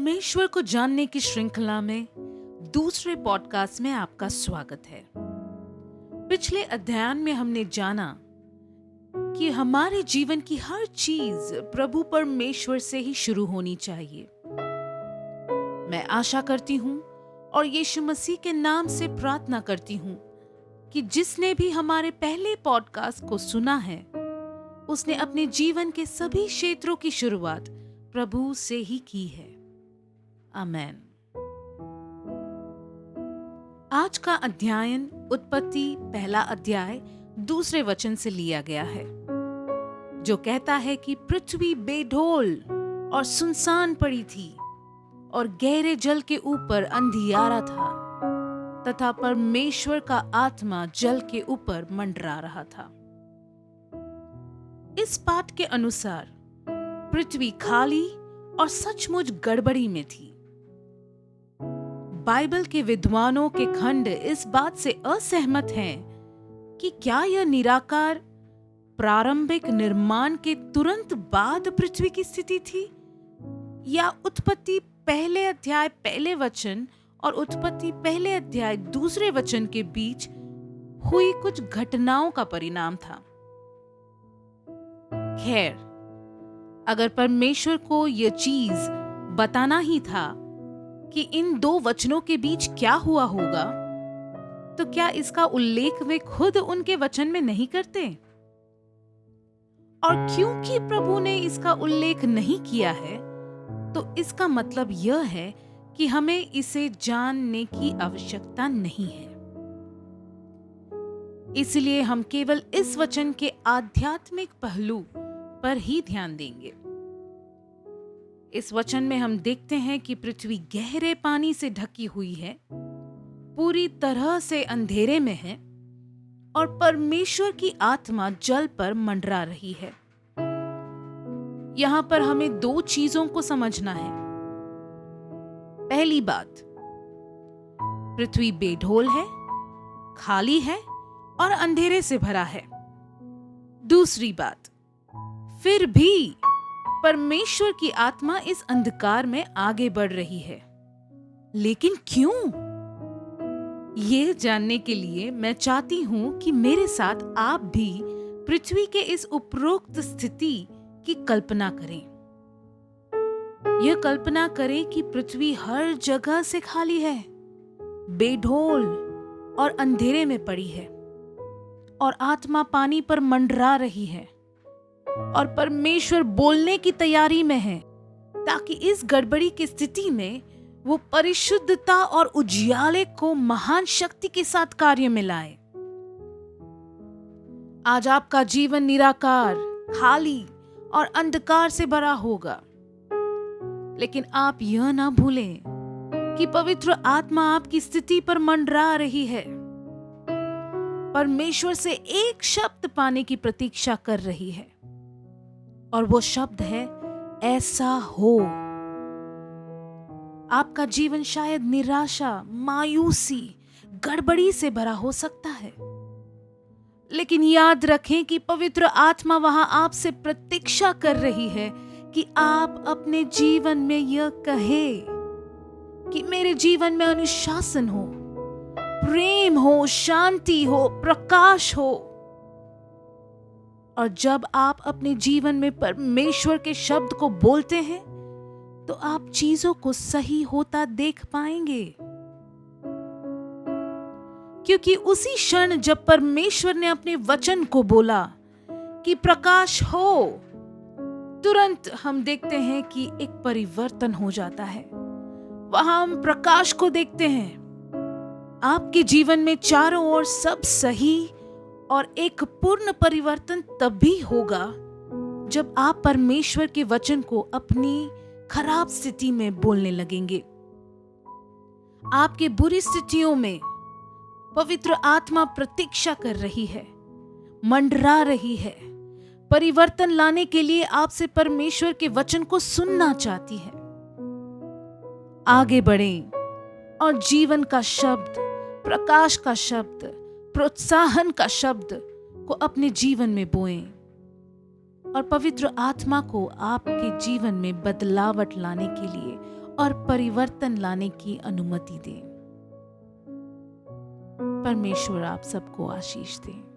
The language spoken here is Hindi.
परमेश्वर को जानने की श्रृंखला में दूसरे पॉडकास्ट में आपका स्वागत है। पिछले अध्याय में हमने जाना कि हमारे जीवन की हर चीज प्रभु परमेश्वर से ही शुरू होनी चाहिए। मैं आशा करती हूँ और यीशु मसीह के नाम से प्रार्थना करती हूँ कि जिसने भी हमारे पहले पॉडकास्ट को सुना है उसने अपने जीवन के सभी क्षेत्रों की शुरुआत प्रभु से ही की है। आमेन। आज का अध्ययन उत्पत्ति पहला अध्याय दूसरे वचन से लिया गया है, जो कहता है कि पृथ्वी बेढोल और सुनसान पड़ी थी और गहरे जल के ऊपर अंधियारा था तथा परमेश्वर का आत्मा जल के ऊपर मंडरा रहा था। इस पाठ के अनुसार पृथ्वी खाली और सचमुच गड़बड़ी में थी। बाइबल के विद्वानों के खंड इस बात से असहमत हैं कि क्या यह निराकार प्रारंभिक निर्माण के तुरंत बाद पृथ्वी की स्थिति थी या उत्पत्ति पहले अध्याय पहले वचन और उत्पत्ति पहले अध्याय दूसरे वचन के बीच हुई कुछ घटनाओं का परिणाम था। खैर, अगर परमेश्वर को यह चीज बताना ही था कि इन दो वचनों के बीच क्या हुआ होगा, तो क्या इसका उल्लेख वे खुद उनके वचन में नहीं करते? और क्योंकि प्रभु ने इसका उल्लेख नहीं किया है, तो इसका मतलब यह है कि हमें इसे जानने की आवश्यकता नहीं है। इसलिए हम केवल इस वचन के आध्यात्मिक पहलू पर ही ध्यान देंगे। इस वचन में हम देखते हैं कि पृथ्वी गहरे पानी से ढकी हुई है, पूरी तरह से अंधेरे में है और परमेश्वर की आत्मा जल पर मंडरा रही है। यहां पर हमें दो चीजों को समझना है। पहली बात, पृथ्वी बेढोल है, खाली है और अंधेरे से भरा है। दूसरी बात, फिर भी परमेश्वर की आत्मा इस अंधकार में आगे बढ़ रही है। लेकिन क्यों? ये जानने के लिए मैं चाहती हूं कि मेरे साथ आप भी पृथ्वी के इस उपरोक्त स्थिति की कल्पना करें। यह कल्पना करें कि पृथ्वी हर जगह से खाली है, बेढोल और अंधेरे में पड़ी है और आत्मा पानी पर मंडरा रही है और परमेश्वर बोलने की तैयारी में है ताकि इस गड़बड़ी की स्थिति में वो परिशुद्धता और उजियाले को महान शक्ति के साथ कार्य में लाए। आज आपका जीवन निराकार, खाली और अंधकार से भरा होगा, लेकिन आप यह ना भूलें कि पवित्र आत्मा आपकी स्थिति पर मंडरा रही है, परमेश्वर से एक शब्द पाने की प्रतीक्षा कर रही है और वो शब्द है ऐसा हो। आपका जीवन शायद निराशा, मायूसी, गड़बड़ी से भरा हो सकता है, लेकिन याद रखें कि पवित्र आत्मा वहां आपसे प्रतीक्षा कर रही है कि आप अपने जीवन में यह कहे कि मेरे जीवन में अनुशासन हो, प्रेम हो, शांति हो, प्रकाश हो। और जब आप अपने जीवन में परमेश्वर के शब्द को बोलते हैं तो आप चीजों को सही होता देख पाएंगे, क्योंकि उसी क्षण जब परमेश्वर ने अपने वचन को बोला कि प्रकाश हो, तुरंत हम देखते हैं कि एक परिवर्तन हो जाता है। वहां हम प्रकाश को देखते हैं। आपके जीवन में चारों ओर सब सही और एक पूर्ण परिवर्तन तब भी होगा जब आप परमेश्वर के वचन को अपनी खराब स्थिति में बोलने लगेंगे। आपके बुरी स्थितियों में पवित्र आत्मा प्रतीक्षा कर रही है, मंडरा रही है, परिवर्तन लाने के लिए आपसे परमेश्वर के वचन को सुनना चाहती है। आगे बढ़ें और जीवन का शब्द, प्रकाश का शब्द, प्रोत्साहन का शब्द को अपने जीवन में बोएं और पवित्र आत्मा को आपके जीवन में बदलावट लाने के लिए और परिवर्तन लाने की अनुमति दे। परमेश्वर आप सबको आशीष दे।